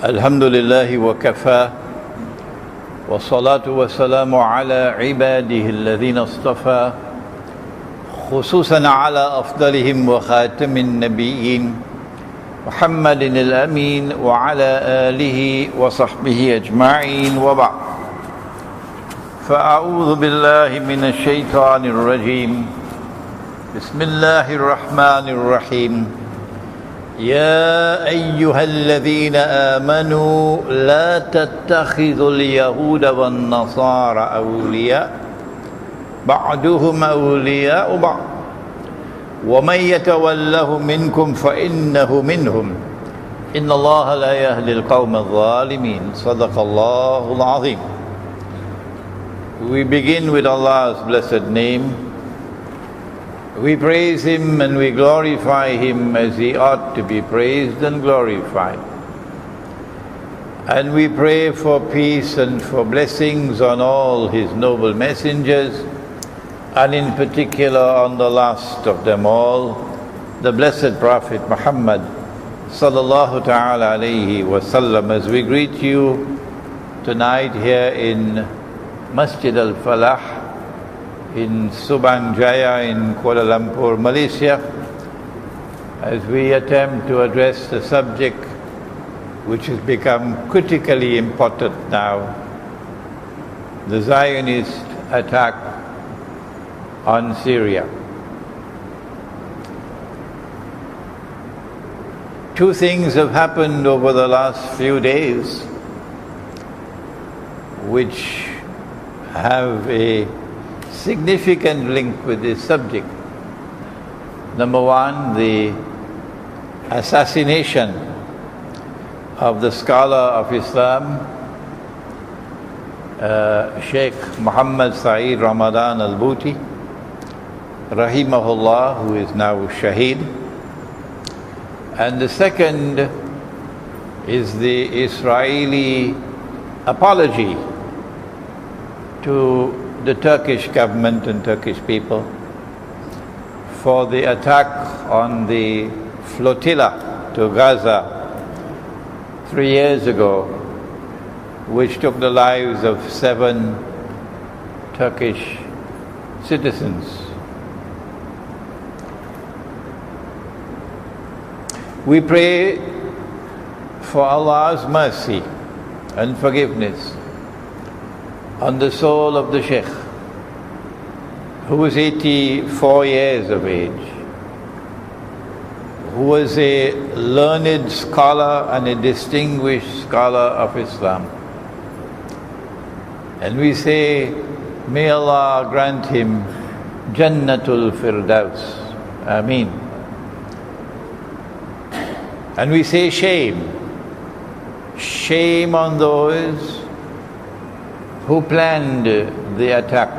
الحمد لله وكفى والصلاة والسلام على عباده الذين اصطفى خصوصا على أفضلهم وخاتم النبيين محمد الأمين وعلى آله وصحبه أجمعين وبعد فأعوذ بالله من الشيطان الرجيم بسم الله الرحمن الرحيم يا أيها الذين آمنوا لا تتخذوا اليهود والنصارى أولياء بعضهم أولياء بعض ومن يتوله منكم فإنه منهم إن الله لا يهدي القوم الظالمين صدق الله العظيم. We begin with Allah's blessed name. We praise Him and we glorify Him as He ought to be praised and glorified. And we pray for peace and for blessings on all His noble messengers, and in particular on the last of them all, the blessed Prophet Muhammad sallallahu ta'ala alayhi wasallam. As we greet you tonight here in Masjid al-Falah in Subang Jaya in Kuala Lumpur, Malaysia, as we attempt to address the subject which has become critically important now, the Zionist attack on Syria. Two things have happened over the last few days which have a significant link with this subject. Number one, the assassination of the scholar of Islam, Sheikh Muhammad Saeed Ramadan al-Bhuti, rahimahullah, who is now shaheed. And the second is the Israeli apology to the Turkish government and Turkish people for the attack on the flotilla to Gaza 3 years ago, which took the lives of 7 Turkish citizens. We pray for Allah's mercy and forgiveness on the soul of the Sheikh, who was 84 years of age, who was a learned scholar and a distinguished scholar of Islam. And we say, may Allah grant him Jannatul Firdaus. Ameen. And we say shame. Shame on those who planned the attack,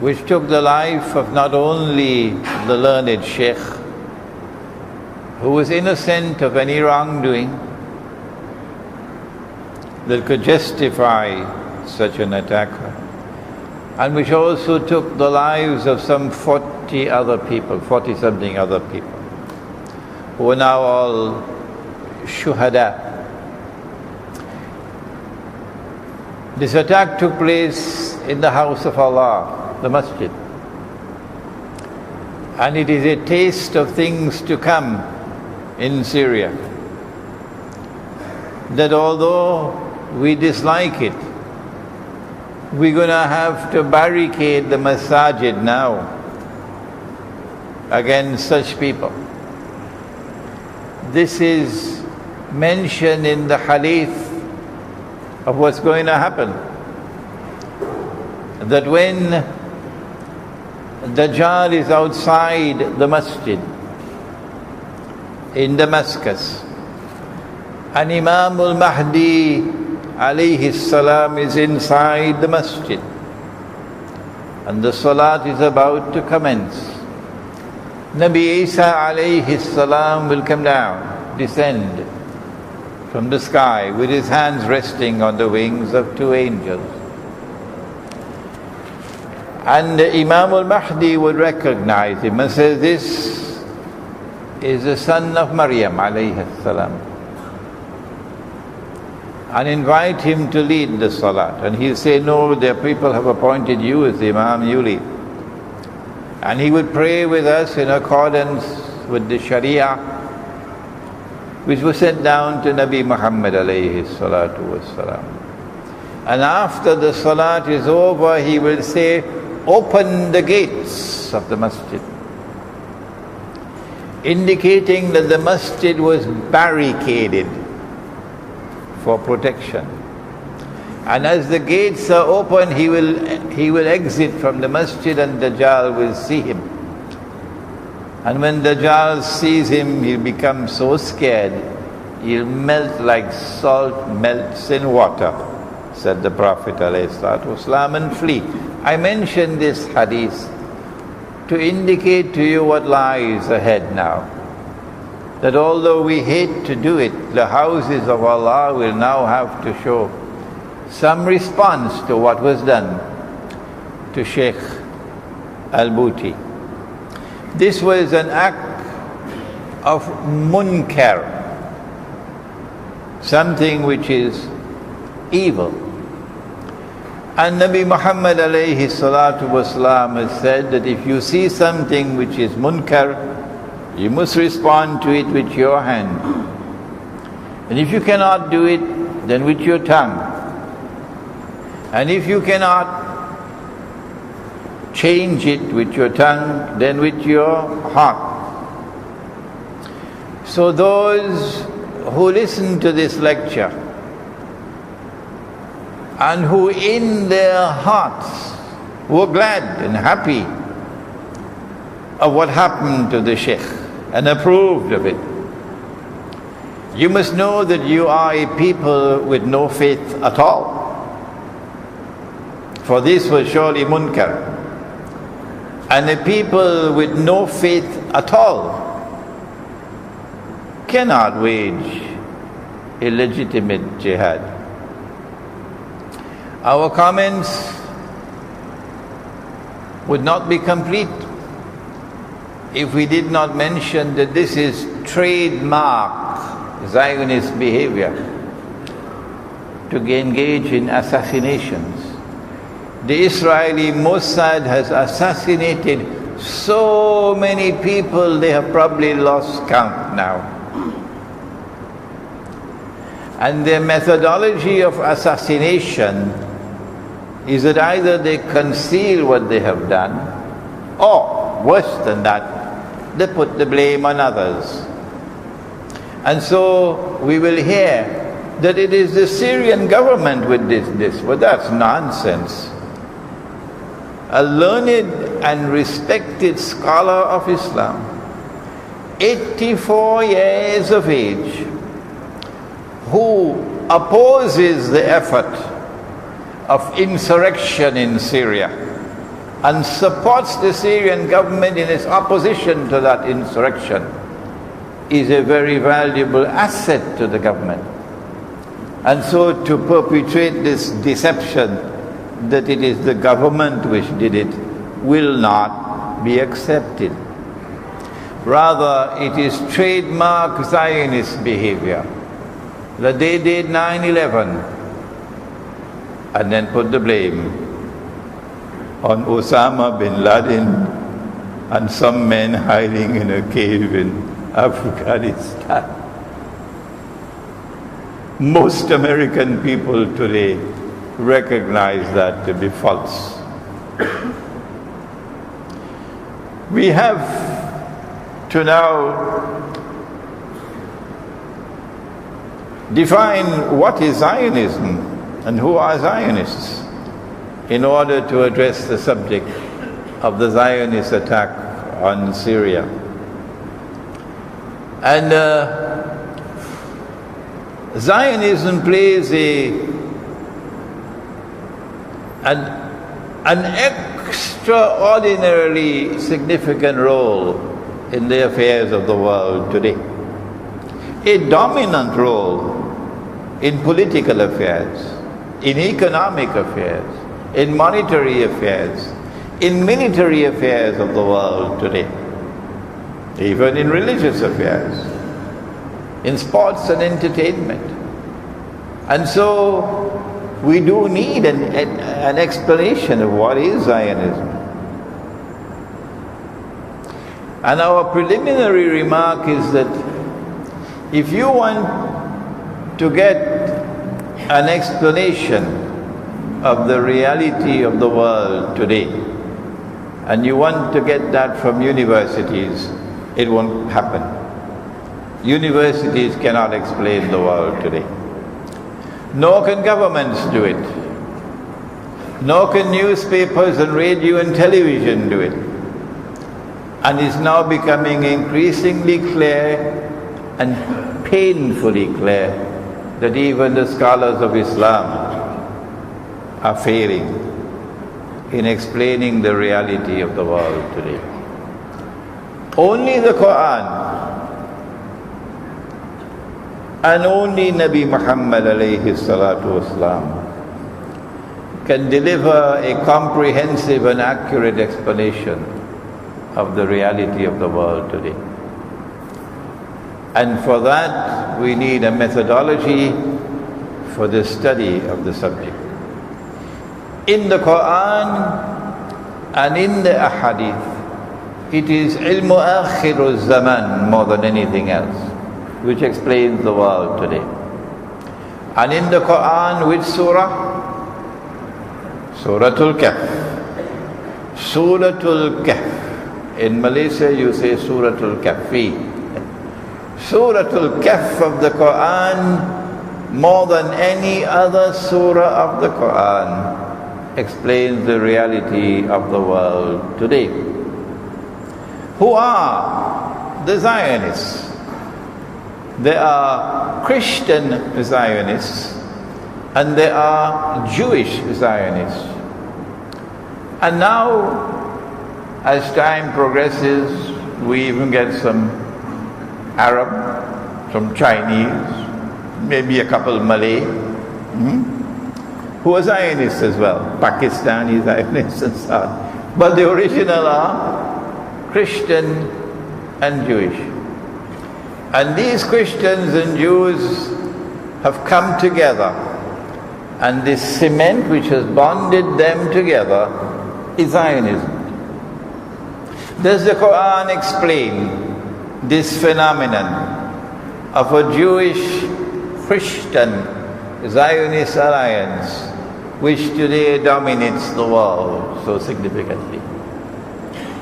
which took the life of not only the learned Sheikh, who was innocent of any wrongdoing that could justify such an attack, and which also took the lives of some 40 other people, 40-something other people, who are now all shuhada. This attack took place in the house of Allah, the masjid. And it is a taste of things to come in Syria. That although we dislike it, we're going to have to barricade the masajid now against such people. This is mentioned in the hadith of what's going to happen. That when Dajjal is outside the masjid in Damascus, and Imam al-Mahdi alayhi salam is inside the masjid, and the salat is about to commence, Nabi Isa alayhi salam will come down, descend from the sky with his hands resting on the wings of 2 angels. And Imam al-Mahdi would recognize him and say, this is the son of Maryam alayhi salam. and invite him to lead the salat. And he'll say, no, their people have appointed you as the Imam, you lead. And he would pray with us in accordance with the Sharia, which was sent down to Nabi Muhammad alayhi salatu wassalam. And after the salat is over, he will say, open the gates of the masjid, indicating that the masjid was barricaded for protection. And as the gates are open, he will exit from the masjid and Dajjal will see him. And when Dajjal sees him, he'll become so scared, he'll melt like salt melts in water, said the Prophet ﷺ, and flee. I mention this hadith to indicate to you what lies ahead now. That although we hate to do it, the houses of Allah will now have to show some response to what was done to Sheikh al-Bouti. This was an act of munkar, something which is evil. And Nabi Muhammad alayhi salatu wasalam has said that if you see something which is munkar, you must respond to it with your hand. And if you cannot do it, then with your tongue. And if you cannot change it with your tongue, then with your heart. So those who listen to this lecture and who in their hearts were glad and happy of what happened to the Sheikh and approved of it, you must know that you are a people with no faith at all. For this was surely munkar. And a people with no faith at all cannot wage illegitimate jihad. Our comments would not be complete if we did not mention that this is trademark Zionist behavior to engage in assassinations. The Israeli Mossad has assassinated so many people, they have probably lost count now. And their methodology of assassination is that either they conceal what they have done, or worse than that, they put the blame on others. And so we will hear that it is the Syrian government with this. Well, that's nonsense. A learned and respected scholar of Islam, 84 years of age, who opposes the effort of insurrection in Syria and supports the Syrian government in its opposition to that insurrection, is a very valuable asset to the government. And so to perpetrate this deception that it is the government which did it will not be accepted. Rather, it is trademark Zionist behavior. That they did 9/11 and then put the blame on Osama bin Laden and some men hiding in a cave in Afghanistan. Most American people today recognize that to be false. We have to now define what is Zionism and who are Zionists in order to address the subject of the Zionist attack on Syria. And Zionism plays an extraordinarily significant role in the affairs of the world today. A dominant role in political affairs, in economic affairs, in monetary affairs, in military affairs of the world today, even in religious affairs, in sports and entertainment, And so we do need an explanation of what is Zionism. And our preliminary remark is that if you want to get an explanation of the reality of the world today, and you want to get that from universities, it won't happen. Universities cannot explain the world today. Nor can governments do it. Nor can newspapers and radio and television do it. And it's now becoming increasingly clear and painfully clear that even the scholars of Islam are failing in explaining the reality of the world today. Only the Quran and only Nabi Muhammad alayhi salatu wasalam can deliver a comprehensive and accurate explanation of the reality of the world today. And for that we need a methodology for the study of the subject. In the Quran and in the Ahadith, it is ilmu akhiru zaman more than anything else, which explains the world today. And in the Quran, which surah? Suratul Kahf. Suratul Kahf. In Malaysia you say Suratul Kahfi. Suratul Kahf of the Quran, more than any other surah of the Quran, explains the reality of the world today. Who are the Zionists? There are Christian Zionists and there are Jewish Zionists. And now, as time progresses, we even get some Arab, some Chinese, maybe a couple Malay, who are Zionists as well, Pakistani Zionists and so on. But the original are Christian and Jewish. And these Christians and Jews have come together, and this cement which has bonded them together is Zionism. Does the Quran explain this phenomenon of a Jewish-Christian Zionist alliance which today dominates the world so significantly?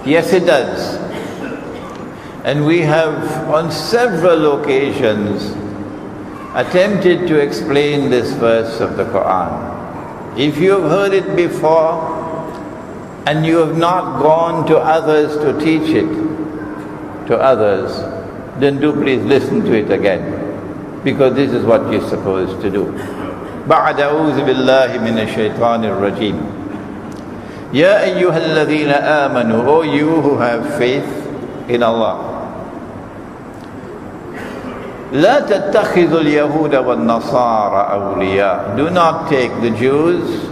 Yes, it does. And we have on several occasions attempted to explain this verse of the Quran. If you have heard it before and you have not gone to others to teach it to others, then do please listen to it again, because this is what you're supposed to do. بعد أعوذ بالله من الشيطان الرجيم. يا أيها الذين آمنوا, O you who have faith in Allah, لا تتخذوا اليهود والنصارى أولياء. Do not take the Jews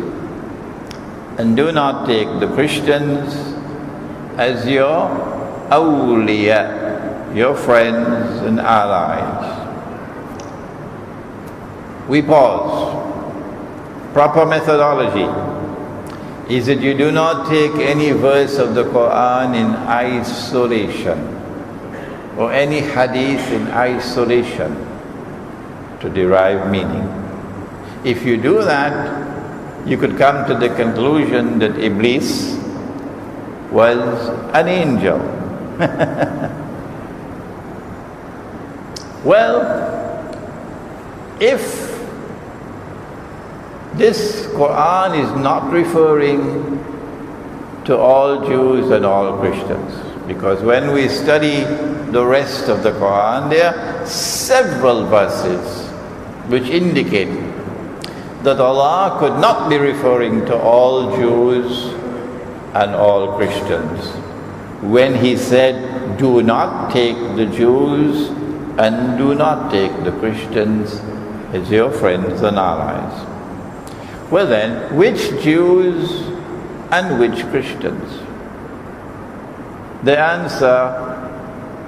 and do not take the Christians as your awliya, your friends and allies. We pause. Proper methodology is that you do not take any verse of the Quran in isolation, or any hadith in isolation to derive meaning. If you do that, you could come to the conclusion that Iblis was an angel. Well, if this Quran is not referring to all Jews and all Christians, because when we study the rest of the Quran, there are several verses which indicate that Allah could not be referring to all Jews and all Christians when He said, do not take the Jews and do not take the Christians as your friends and allies. Well then, which Jews and which Christians? The answer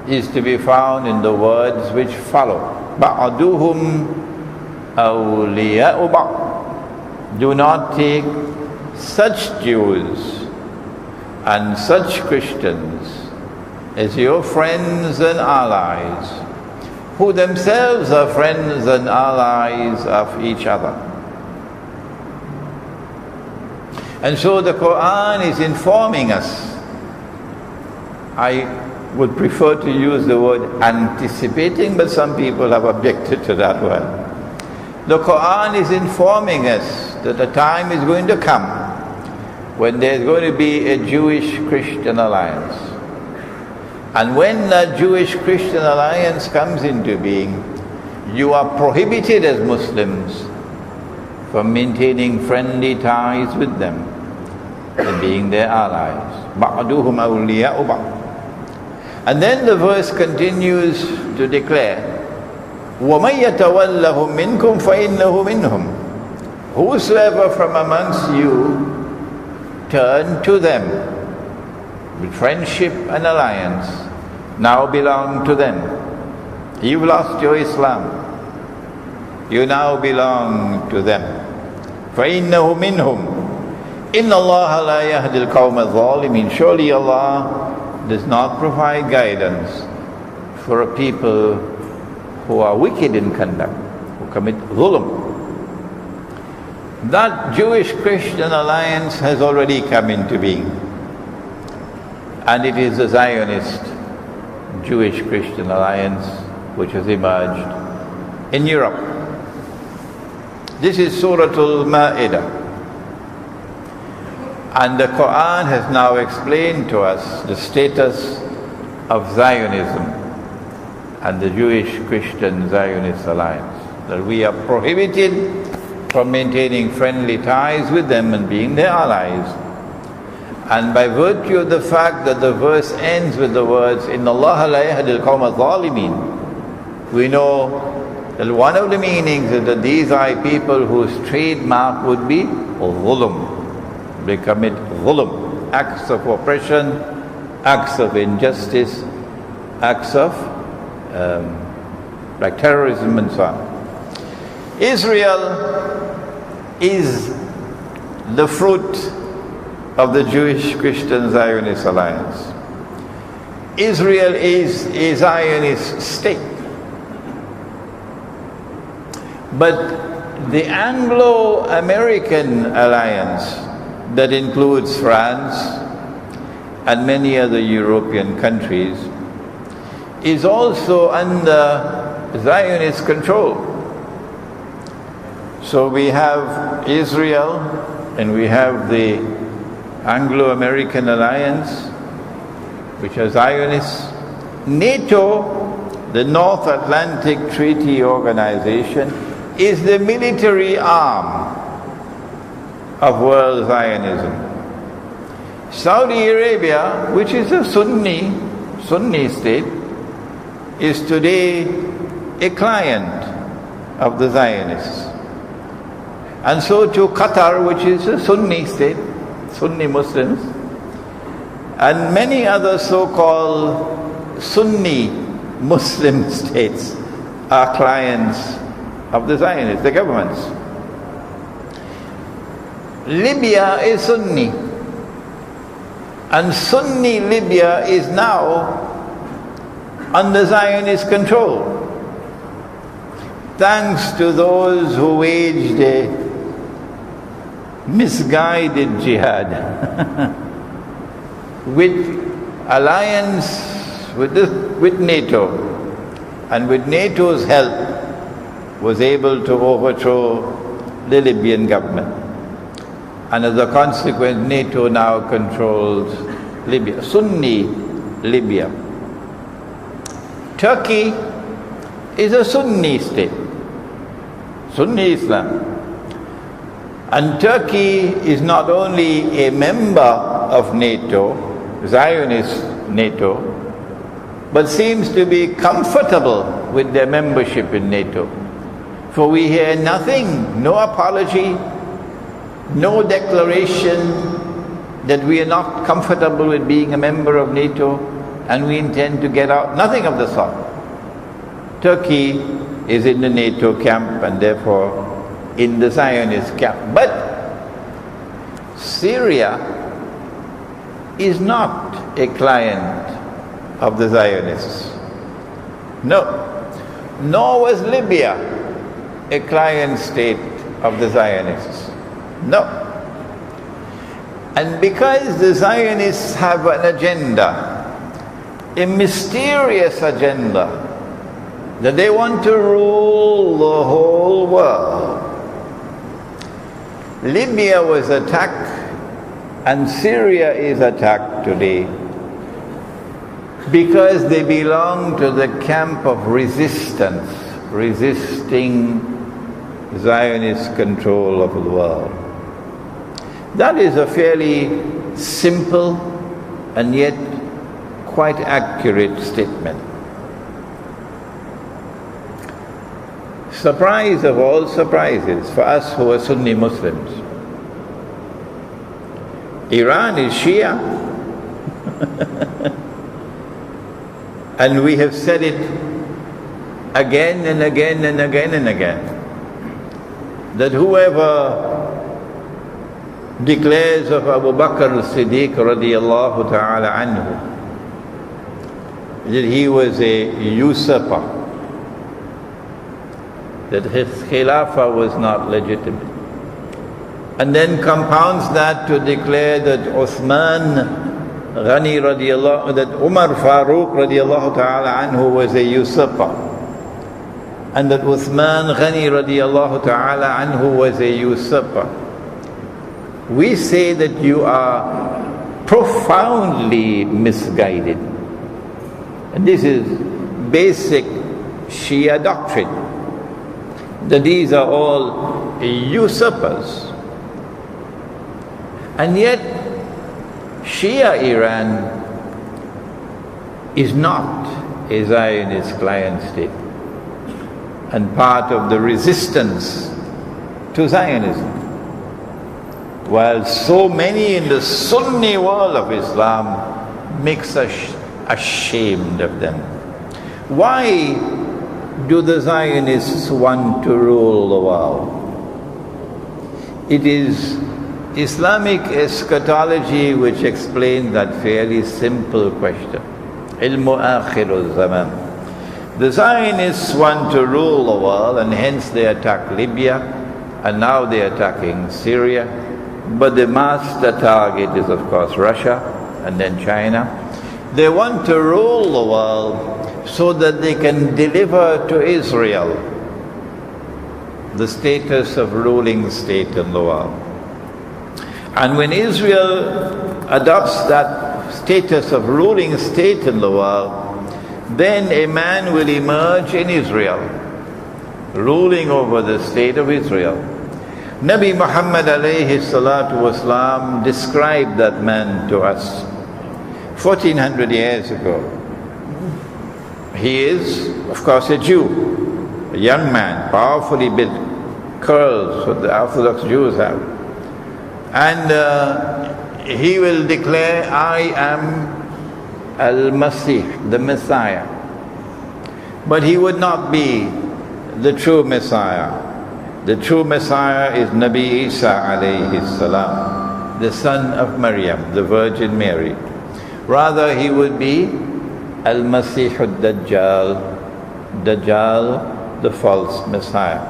is to be found in the words which follow. بَعْضُهُمْ أَوْلِيَاءُ بَعْضٍ. Do not take such Jews and such Christians as your friends and allies, who themselves are friends and allies of each other. And so the Quran is informing us. I would prefer to use the word anticipating, but some people have objected to that word. The Quran is informing us that a time is going to come when there's going to be a Jewish-Christian alliance. And when that Jewish-Christian alliance comes into being, you are prohibited as Muslims from maintaining friendly ties with them and being their allies. بَعْدُهُمْ أَوْلِيَاءُ بَعْضٍ. And then the verse continues to declare, وَمَنْ يَتَوَلَّهُمْ مِنْكُمْ فَإِنَّهُ مِنْهُمْ. Whosoever from amongst you turn to them with friendship and alliance now belong to them. You've lost your Islam. You now belong to them. فَإِنَّهُ مِنْهُمْ إِنَّ اللَّهَ لَا يَهْدِي الْقَوْمَ الظَّالِمِينَ. Surely Allah does not provide guidance for a people who are wicked in conduct, who commit dhulm. That Jewish-Christian alliance has already come into being, and it is the Zionist Jewish-Christian alliance which has emerged in Europe. This is Surah Al-Ma'idah. And the Quran has now explained to us the status of Zionism and the Jewish-Christian Zionist alliance, that we are prohibited from maintaining friendly ties with them and being their allies. And by virtue of the fact that the verse ends with the words, إِنَّ اللَّهَ لَا يَهْدِي الْقَوْمَ الظَّالِمِينَ, we know that one of the meanings is that these are people whose trademark would be dhulm. They commit dhulm, acts of oppression, acts of injustice, acts of like terrorism and so on. Israel is the fruit of the Jewish-Christian Zionist alliance. Israel is a Zionist state. But the Anglo-American alliance that includes France and many other European countries is also under Zionist control. So we have Israel and we have the Anglo-American alliance, which are Zionists. NATO, the North Atlantic Treaty Organization, is the military arm of world Zionism. Saudi Arabia, which is a Sunni state, is today a client of the Zionists. And so to Qatar, which is a Sunni state, Sunni Muslims, and many other so-called Sunni Muslim states are clients of the Zionists, the governments. Libya is Sunni, and Sunni Libya is now under Zionist control, thanks to those who waged a misguided jihad with alliance with NATO, and with NATO's help was able to overthrow the Libyan government. And as a consequence, NATO now controls Libya, Sunni Libya. Turkey is a Sunni state, Sunni Islam. And Turkey is not only a member of NATO, Zionist NATO, but seems to be comfortable with their membership in NATO. For we hear nothing, no apology, no declaration that we are not comfortable with being a member of NATO and we intend to get out. Nothing of the sort. Turkey is in the NATO camp and therefore in the Zionist camp. But Syria is not a client of the Zionists. No. Nor was Libya a client state of the Zionists. No. And because the Zionists have an agenda, a mysterious agenda, that they want to rule the whole world. Libya was attacked and Syria is attacked today because they belong to the camp of resistance, resisting Zionist control of the world. That is a fairly simple and yet quite accurate statement. Surprise of all surprises for us who are Sunni Muslims. Iran is Shia. And we have said it again and again and again and again, that whoever declares of Abu Bakr as-Siddiq radiyallahu ta'ala anhu that he was a usurper, that his khilafah was not legitimate, and then compounds that to declare that Uthman Ghani radiyallahu, that Umar Farooq radiyallahu ta'ala anhu was a usurper, and that Uthman Ghani radiyallahu ta'ala anhu was a usurper. We say that you are profoundly misguided. And this is basic Shia doctrine, that these are all usurpers. And yet, Shia Iran is not a Zionist client state and part of the resistance to Zionism. While so many in the Sunni world of Islam makes us ashamed of them. Why do the Zionists want to rule the world? It is Islamic eschatology which explains that fairly simple question. Ilmu akhirul zaman. The Zionists want to rule the world, and hence they attack Libya, and now they are attacking Syria. But the master target is of course Russia and then China. They want to rule the world so that they can deliver to Israel the status of ruling state in the world. And when Israel adopts that status of ruling state in the world, then a man will emerge in Israel, ruling over the state of Israel. Nabi Muhammad alayhi salatu wasalam described that man to us 1400 years ago. He is, of course, a Jew, a young man, powerfully built, curls what the Orthodox Jews have. And he will declare, I am Al-Masih, the Messiah. But he would not be the true Messiah. The true Messiah is Nabi Isa alayhi salam, the son of Maryam, the Virgin Mary. Rather, he would be Al-Masih al-Dajjal, Dajjal, the false Messiah.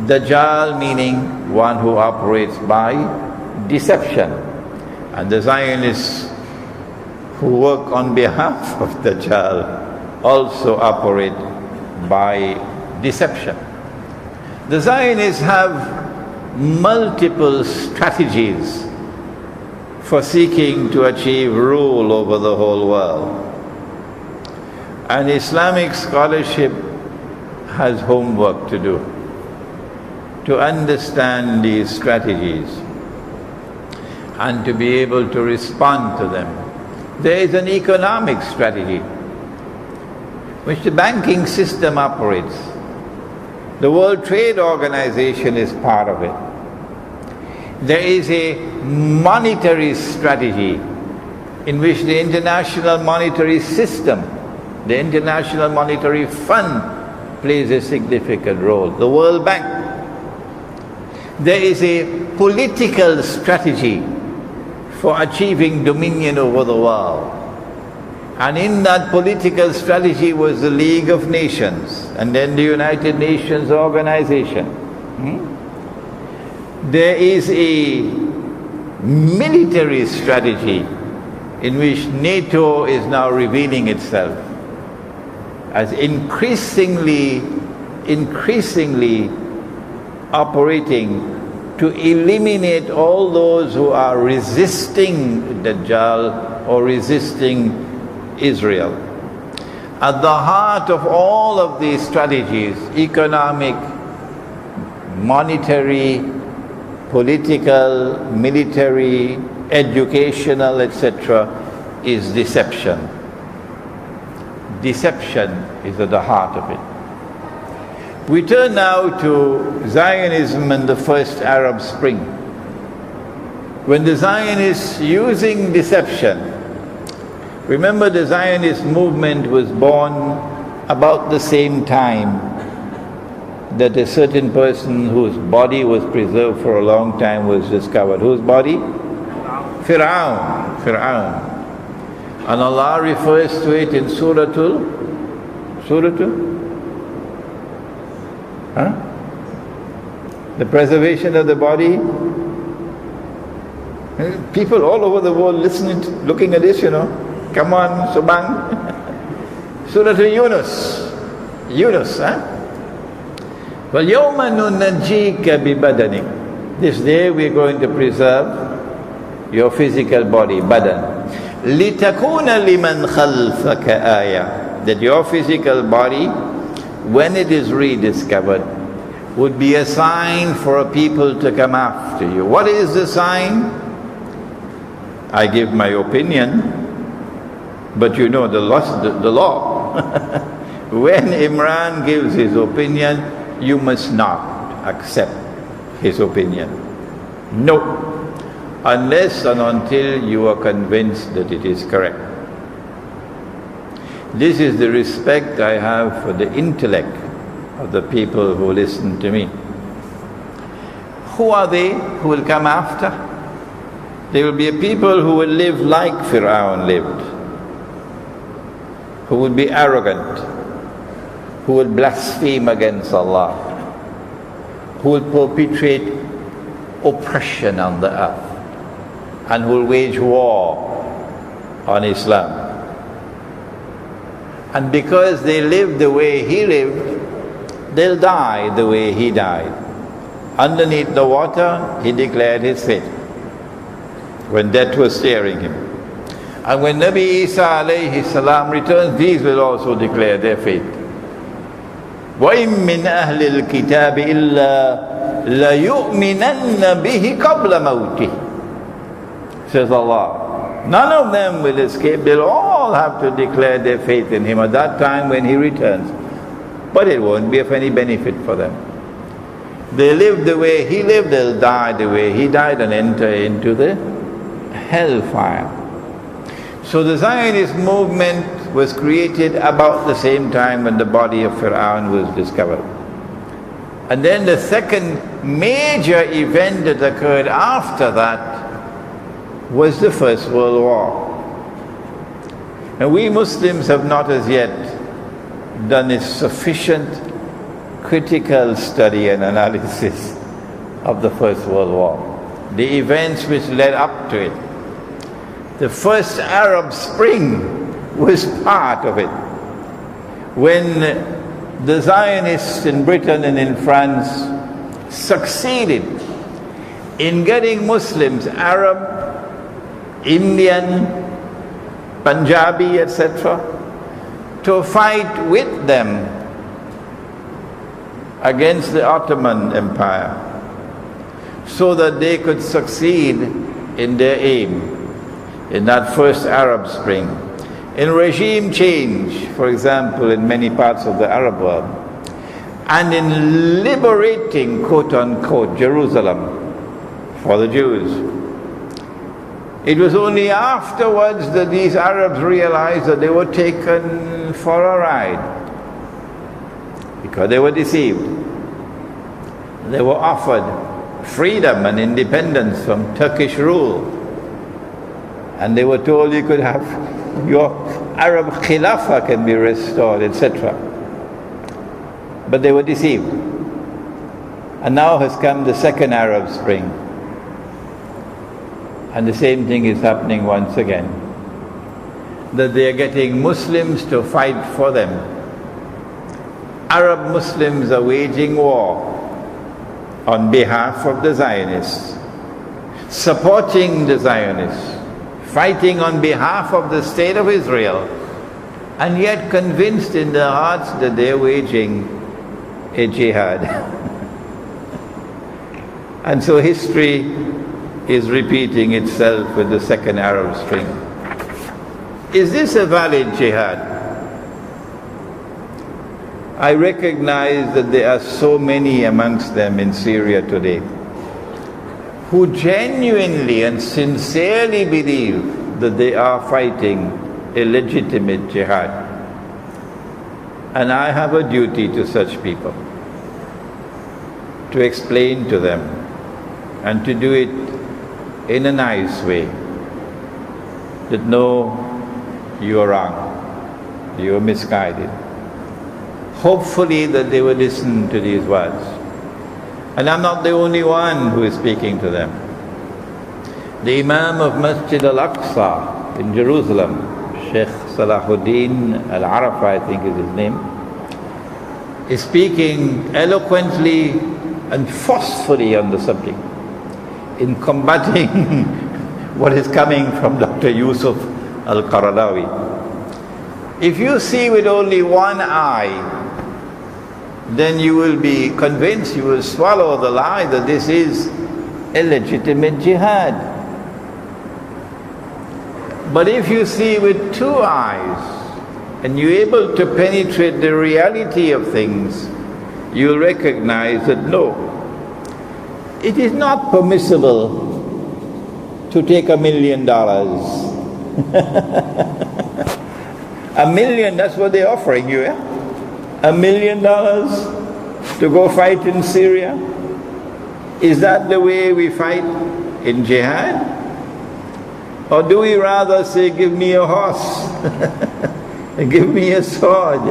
Dajjal meaning one who operates by deception. And the Zionists who work on behalf of Dajjal also operate by deception. The Zionists have multiple strategies for seeking to achieve rule over the whole world. And Islamic scholarship has homework to do to understand these strategies and to be able to respond to them. There is an economic strategy which the banking system operates. The World Trade Organization is part of it. There is a monetary strategy in which the International Monetary System, the International Monetary Fund, plays a significant role. The World Bank. There is a political strategy for achieving dominion over the world. And in that political strategy was the League of Nations and then the United Nations Organization. There is a military strategy in which NATO is now revealing itself as increasingly operating to eliminate all those who are resisting Dajjal or resisting Israel. At the heart of all of these strategies, economic, monetary, political, military, educational, etc., is deception. Deception is at the heart of it. We turn now to Zionism and the first Arab Spring. When the Zionists using deception, remember the Zionist movement was born about the same time that a certain person whose body was preserved for a long time was discovered. Whose body? Fir'aun. And Allah refers to it in Surah? The preservation of the body. People all over the world listening, looking at this, Come on, Subang. Surah Yunus, وَالْيَوْمَ نُنَجِّيكَ بِبَدَنِكَ. This day we're going to preserve your physical body, badan. لِتَكُونَ لِمَنْ خَلْفَكَ آيَةً. That your physical body, when it is rediscovered, would be a sign for a people to come after you. What is the sign? I give my opinion, but you know the law. When Imran gives his opinion, you must not accept his opinion. No. Unless and until you are convinced that it is correct. This is the respect I have for the intellect of the people who listen to me. Who are they who will come after? There will be a people who will live like Fir'aun lived, who will be arrogant, who will blaspheme against Allah, who will perpetrate oppression on the earth, and who will wage war on Islam. And because they lived the way he lived, they'll die the way he died. Underneath the water, he declared his fate when death was staring him. And when Nabi Isa alayhi salam returns, these will also declare their fate. وَإِن مِّنْ أَهْلِ الْكِتَابِ إِلَّا لَيُؤْمِنَنَّ بِهِ قَبْلَ مَوْتِهِ, says Allah. None of them will escape. They'll all have to declare their faith in him at that time when he returns. But it won't be of any benefit for them. They live the way he lived, they'll die the way he died and enter into the hellfire. So the Zionist movement was created about the same time when the body of Fir'aun was discovered. And then the second major event that occurred after that was the First World War. And we Muslims have not as yet done a sufficient critical study and analysis of the First World War, the events which led up to it. The first Arab Spring was part of it. When the Zionists in Britain and in France succeeded in getting Muslims, Arab, Indian, Punjabi, etc., to fight with them against the Ottoman Empire, so that they could succeed in their aim in that first Arab Spring. In regime change, for example, in many parts of the Arab world, and in liberating, quote-unquote, Jerusalem for the Jews. It was only afterwards that these Arabs realized that they were taken for a ride. because they were deceived. They were offered freedom and independence from Turkish rule. And they were told you could have your Arab Khilafah can be restored, etc. But they were deceived. And now has come the second Arab Spring. And the same thing is happening once again. That they are getting Muslims to fight for them. Arab Muslims are waging war on behalf of the Zionists, supporting the Zionists, fighting on behalf of the State of Israel, and yet convinced in their hearts that they're waging a jihad. And so history is repeating itself with the second Arab Spring. Is this a valid jihad? I recognize that there are so many amongst them in Syria today who genuinely and sincerely believe that they are fighting a legitimate jihad. And I have a duty to such people to explain to them and to do it in a nice way, that no, you are wrong, you are misguided. Hopefully that they will listen to these words. And I'm not the only one who is speaking to them. The Imam of Masjid al-Aqsa in Jerusalem, Sheikh Salahuddin al-Arafa, I think is his name, is speaking eloquently and forcefully on the subject in combating what is coming from Dr. Yusuf al-Qaradawi. If you see with only one eye, then you will be convinced, you will swallow the lie that this is a legitimate jihad. But if you see with two eyes, and you're able to penetrate the reality of things, you'll recognize that no, it is not permissible to take $1 million. $1 million, that's what they're offering you, yeah? $1 million to go fight in Syria? Is that the way we fight in jihad? Or do we rather say, give me a horse, and give me a sword,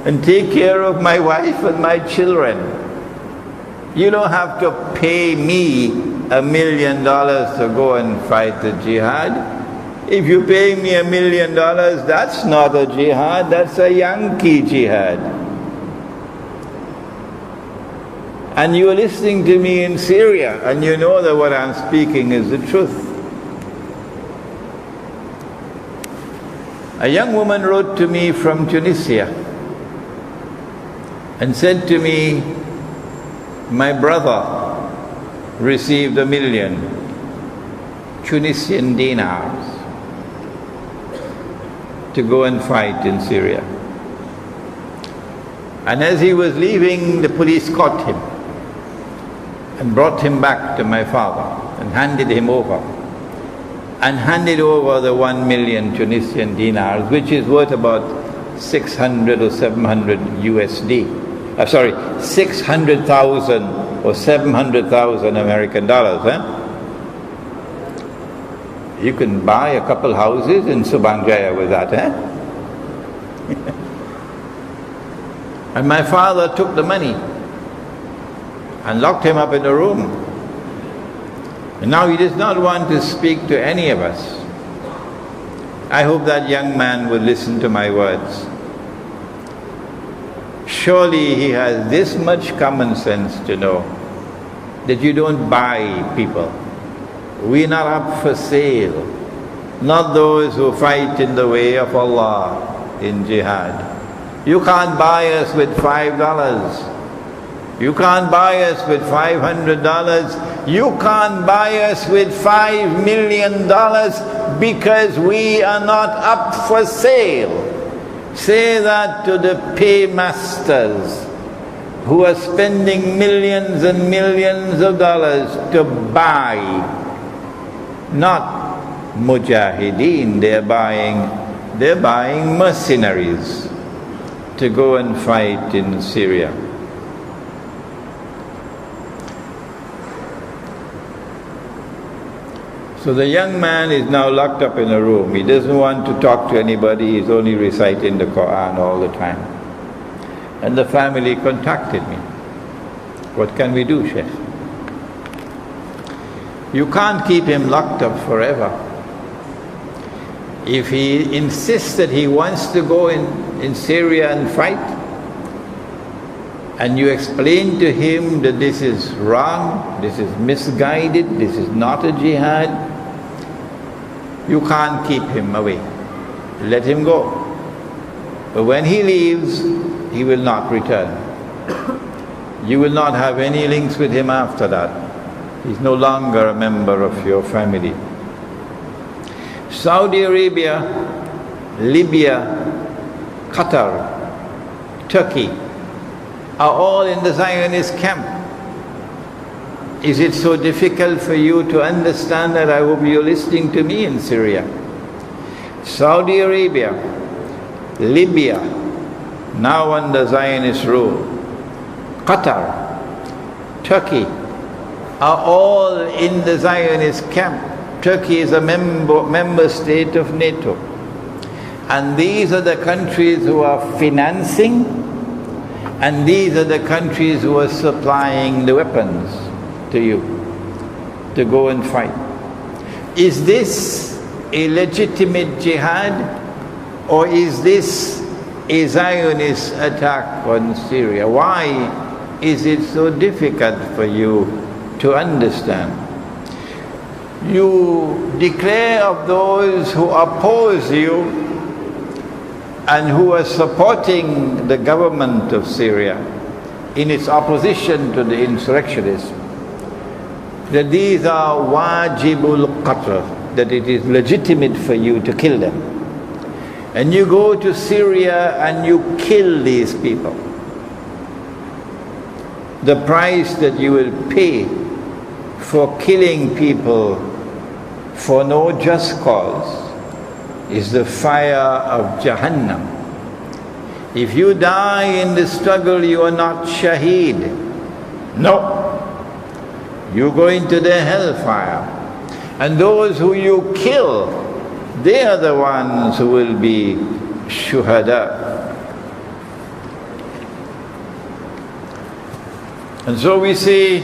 and take care of my wife and my children? You don't have to pay me $1 million to go and fight the jihad. If you pay me $1 million, that's not a jihad, that's a Yankee jihad. And you're listening to me in Syria, and you know that what I'm speaking is the truth. A young woman wrote to me from Tunisia and said to me, my brother received 1 million Tunisian dinars to go and fight in Syria. And as he was leaving, the police caught him and brought him back to my father and handed him over. And handed over the 1 million Tunisian dinars, which is worth about 600 or 700 USD. 600,000 or 700,000 American dollars. You can buy a couple houses in Subanjaya with that. And my father took the money and locked him up in a room. And now he does not want to speak to any of us. I hope that young man will listen to my words. Surely he has this much common sense to know that you don't buy people. We're not up for sale. Not those who fight in the way of Allah in jihad. You can't buy us with $5. You can't buy us with $500. You can't buy us with $5 million because we are not up for sale. Say that to the paymasters who are spending millions and millions of dollars to buy, not mujahideen, they're buying mercenaries. to go and fight in Syria. So the young man is now locked up in a room. He doesn't want to talk to anybody. He's only reciting the Quran all the time. And the family contacted me. What can we do, Sheikh? You can't keep him locked up forever. If he insists that he wants to go in Syria and fight, and you explain to him that this is wrong, this is misguided, this is not a jihad, you can't keep him away. Let him go. But when he leaves, he will not return. You will not have any links with him after that. He's no longer a member of your family. Saudi Arabia, Libya, Qatar, Turkey are all in the Zionist camp. Is it so difficult for you to understand that? I hope you're listening to me in Syria. Saudi Arabia, Libya, now under Zionist rule, Qatar, Turkey are all in the Zionist camp. Turkey is a member state of NATO. And these are the countries who are financing, and these are the countries who are supplying the weapons to you to go and fight. Is this a legitimate jihad, or is this a Zionist attack on Syria? Why is it so difficult for you to understand? You declare of those who oppose you and who are supporting the government of Syria in its opposition to the insurrectionists, that these are wajibul qatl, that it is legitimate for you to kill them. And you go to Syria and you kill these people. The price that you will pay for killing people for no just cause is the fire of Jahannam. If you die in the struggle, you are not shaheed. No. You go into the hellfire. And those who you kill, they are the ones who will be shuhada. And so we say,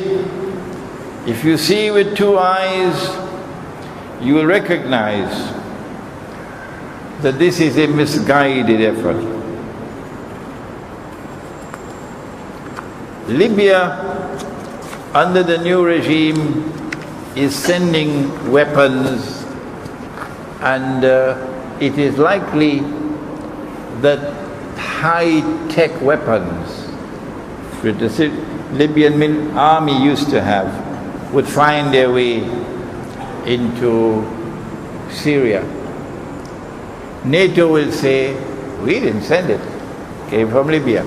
if you see with two eyes, you will recognize that this is a misguided effort. Libya, under the new regime, is sending weapons, and it is likely that high-tech weapons that the Libyan army used to have would find their way into Syria. NATO will say, we didn't send it, it came from Libya.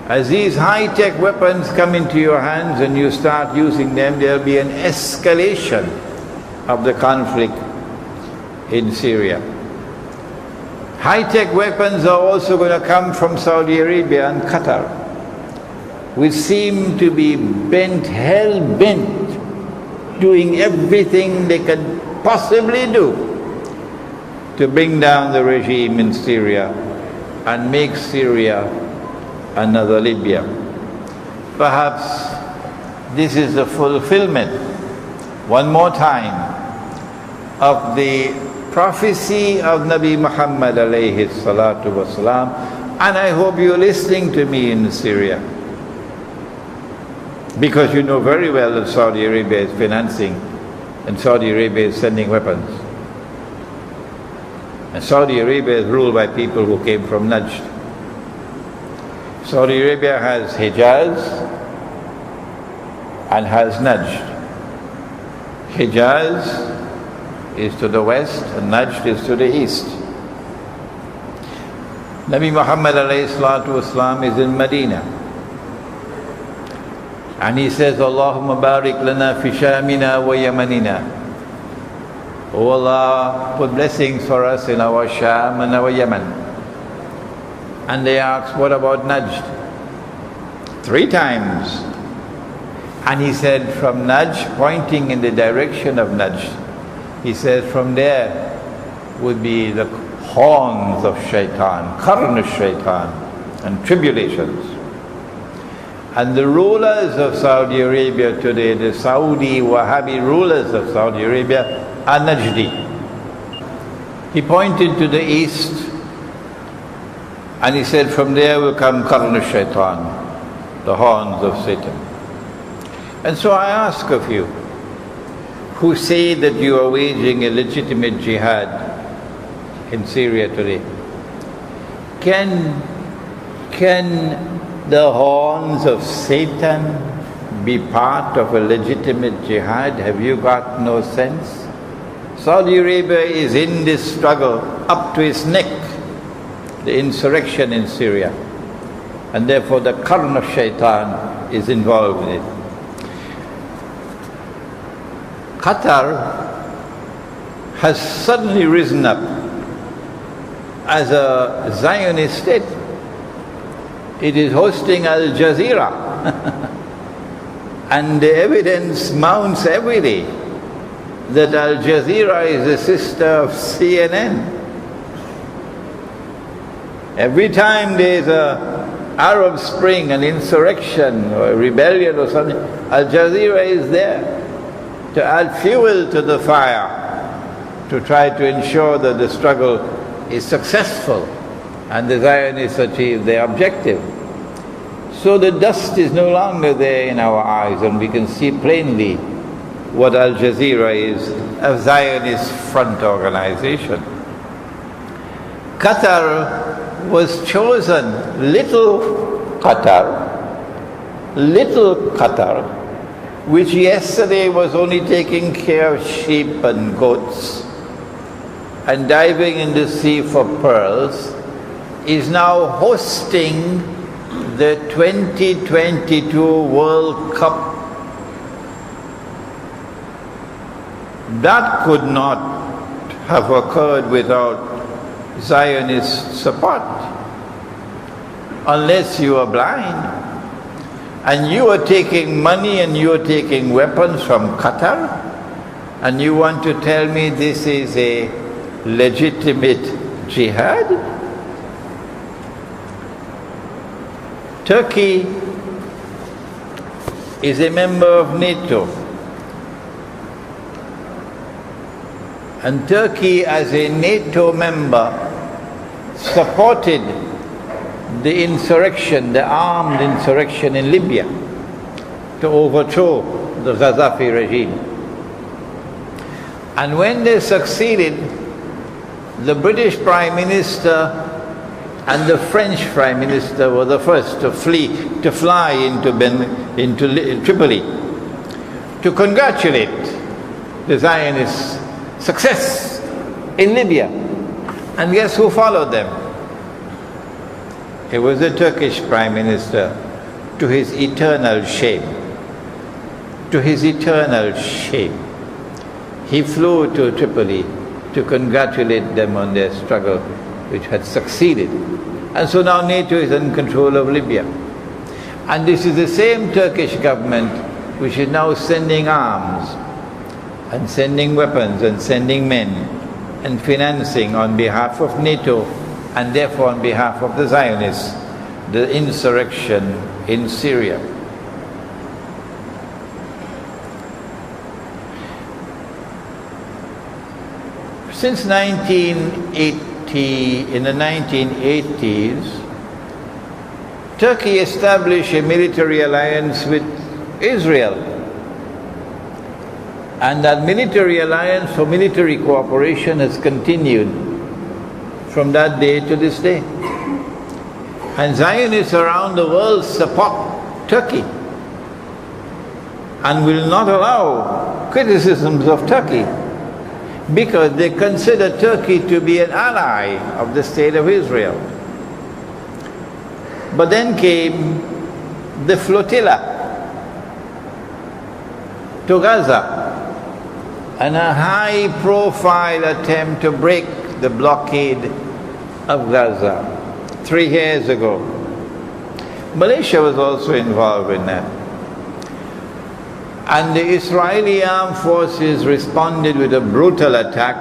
As these high-tech weapons come into your hands and you start using them, there will be an escalation of the conflict in Syria. High-tech weapons are also going to come from Saudi Arabia and Qatar, which seem to be hell-bent, doing everything they can possibly do to bring down the regime in Syria and make Syria another Libya. Perhaps this is the fulfillment, one more time, of the prophecy of Nabi Muhammad alayhi salatu wasalam, and I hope you're listening to me in Syria, because you know very well that Saudi Arabia is financing and Saudi Arabia is sending weapons. And Saudi Arabia is ruled by people who came from Najd. Saudi Arabia has Hijaz and has Najd. Hijaz is to the west and Najd is to the east. Nabi Muhammad alayhi salatu wasalam is in Medina. And he says, Allahumma barik lana fi Shamina wa Yamanina. Oh Allah, put blessings for us in our Sham and our Yemen. And they asked, what about Najd? 3 times. And he said, from Najd, pointing in the direction of Najd, he said, from there would be the horns of shaitan, qarn shaitan, and tribulations. And the rulers of Saudi Arabia today, the Saudi Wahhabi rulers of Saudi Arabia, are Najdi. He pointed to the east and he said, from there will come qarn shaitan, the horns of Satan. And so I ask of you, who say that you are waging a legitimate jihad in Syria today, can the horns of Satan be part of a legitimate jihad? Have you got no sense? Saudi Arabia is in this struggle up to its neck, the insurrection in Syria, and therefore the qarn of shaitan is involved in it. Qatar has suddenly risen up as a Zionist state. It is hosting Al Jazeera and the evidence mounts every day that Al Jazeera is a sister of CNN. Every time there is a Arab Spring, an insurrection or a rebellion or something, Al Jazeera is there to add fuel to the fire, to try to ensure that the struggle is successful and the Zionists achieve their objective. So the dust is no longer there in our eyes, and we can see plainly what Al Jazeera is, a Zionist front organization. Qatar was chosen, little Qatar, which yesterday was only taking care of sheep and goats and diving in the sea for pearls, is now hosting the 2022 World Cup. That could not have occurred without Zionist support, unless you are blind and you are taking money and you are taking weapons from Qatar, and you want to tell me this is a legitimate jihad? Turkey is a member of NATO, and Turkey as a NATO member supported the insurrection, the armed insurrection in Libya to overthrow the Gaddafi regime. And when they succeeded, the British Prime Minister and the French Prime Minister were the first to fly into Tripoli to congratulate the Zionist success in Libya. And guess who followed them? It was the Turkish Prime Minister, to his eternal shame. To his eternal shame. He flew to Tripoli to congratulate them on their struggle, which had succeeded. And so now NATO is in control of Libya. And this is the same Turkish government which is now sending arms and sending weapons and sending men and financing on behalf of NATO, and therefore on behalf of the Zionists, the insurrection in Syria. Since 1980, in the 1980s, Turkey established a military alliance with Israel. And that military alliance for military cooperation has continued from that day to this day. And Zionists around the world support Turkey and will not allow criticisms of Turkey, because they consider Turkey to be an ally of the State of Israel. But then came the flotilla to Gaza, and a high-profile attempt to break the blockade of Gaza. 3 years ago. Malaysia was also involved in that. And the Israeli armed forces responded with a brutal attack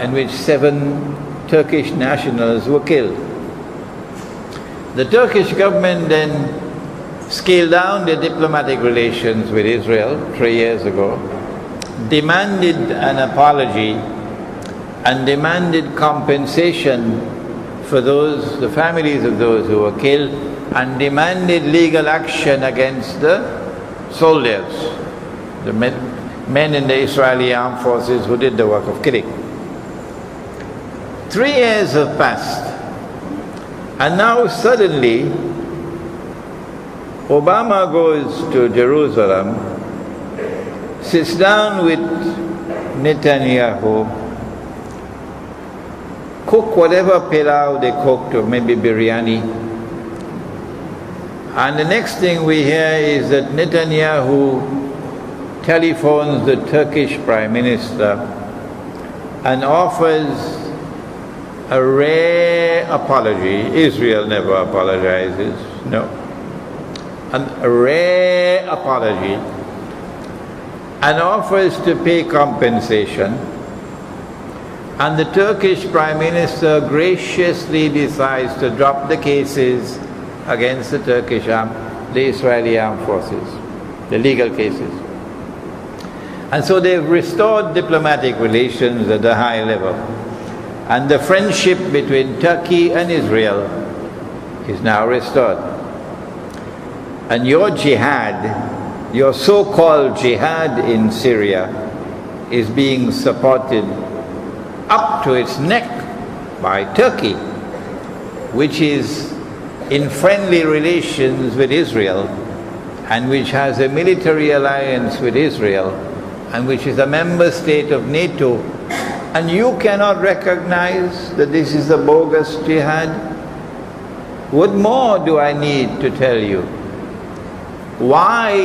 in which 7 Turkish nationals were killed. The Turkish government then scaled down their diplomatic relations with Israel 3 years ago, demanded an apology and demanded compensation for the families of those who were killed, and demanded legal action against the soldiers, the men in the Israeli armed forces who did the work of killing. 3 years have passed, and now suddenly Obama goes to Jerusalem, sits down with Netanyahu, cook whatever pilau they cooked, or maybe biryani. And the next thing we hear is that Netanyahu telephones the Turkish Prime Minister and offers a rare apology. Israel never apologizes, no. A rare apology, and offers to pay compensation. And the Turkish Prime Minister graciously decides to drop the cases against the the Israeli armed forces, the legal cases. And so they've restored diplomatic relations at a high level. And the friendship between Turkey and Israel is now restored. And your jihad, your so-called jihad in Syria, is being supported up to its neck by Turkey, which is in friendly relations with Israel, and which has a military alliance with Israel, and which is a member state of NATO, and you cannot recognize that this is a bogus jihad? What more do I need to tell you? Why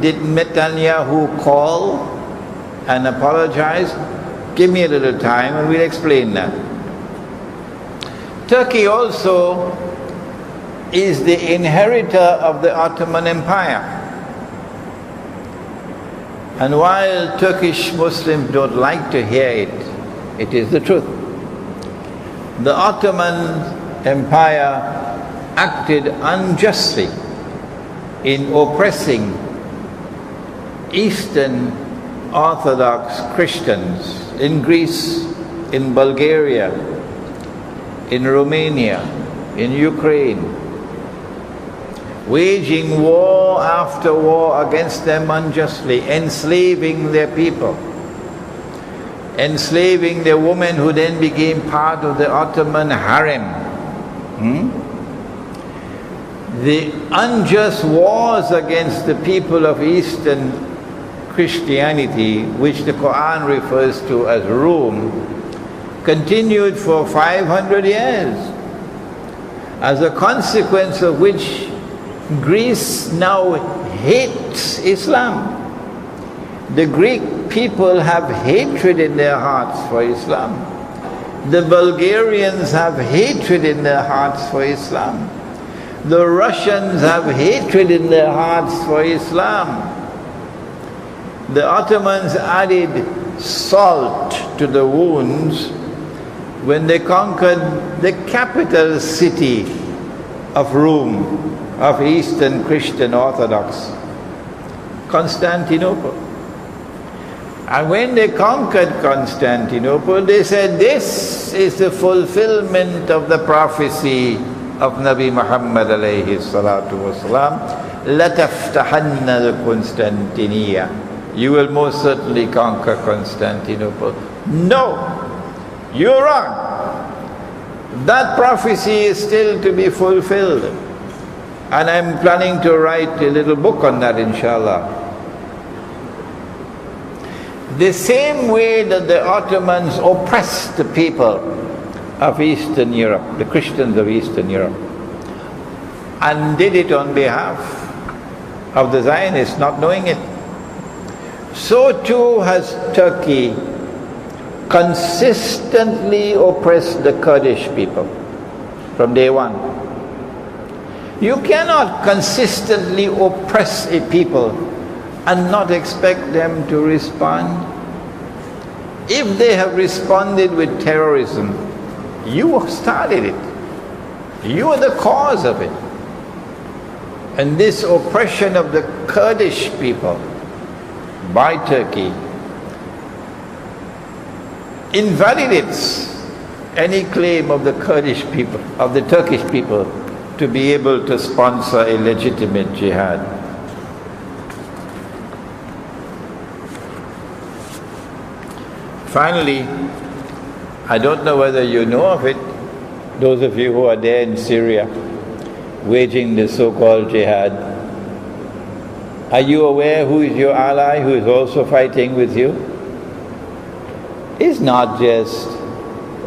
did Netanyahu call and apologize? Give me a little time and we'll explain that. Turkey also is the inheritor of the Ottoman Empire. And while Turkish Muslims don't like to hear it, it is the truth. The Ottoman Empire acted unjustly in oppressing Eastern Orthodox Christians in Greece, in Bulgaria, in Romania, in Ukraine, waging war after war against them unjustly, enslaving their people, enslaving their women who then became part of the Ottoman harem. The unjust wars against the people of Eastern Christianity, which the Quran refers to as Rome, continued for 500 years, as a consequence of which Greece now hates Islam. The Greek people have hatred in their hearts for Islam. The Bulgarians have hatred in their hearts for Islam. The Russians have hatred in their hearts for Islam. The Ottomans added salt to the wounds when they conquered the capital city of Rome, of Eastern Christian Orthodox, Constantinople. And when they conquered Constantinople, they said, this is the fulfillment of the prophecy of Nabi Muhammad alayhi salatu wasalam, لَتَفْتَحَنَّ الْقُنْسْتَنْتِنِيَّةِ. You will most certainly conquer Constantinople. No, you're wrong. That prophecy is still to be fulfilled. And I'm planning to write a little book on that, inshallah. The same way that the Ottomans oppressed the people of Eastern Europe, the Christians of Eastern Europe, and did it on behalf of the Zionists, not knowing it, so too has Turkey consistently oppressed the Kurdish people. from day one. You cannot consistently oppress a people and not expect them to respond. If they have responded with terrorism, you started it. You are the cause of it. And this oppression of the Kurdish people by Turkey invalidates any claim of the Kurdish people, of the Turkish people, to be able to sponsor a legitimate jihad. Finally, I don't know whether you know of it, those of you who are there in Syria, waging the so-called jihad. Are you aware who is your ally who is also fighting with you? It's not just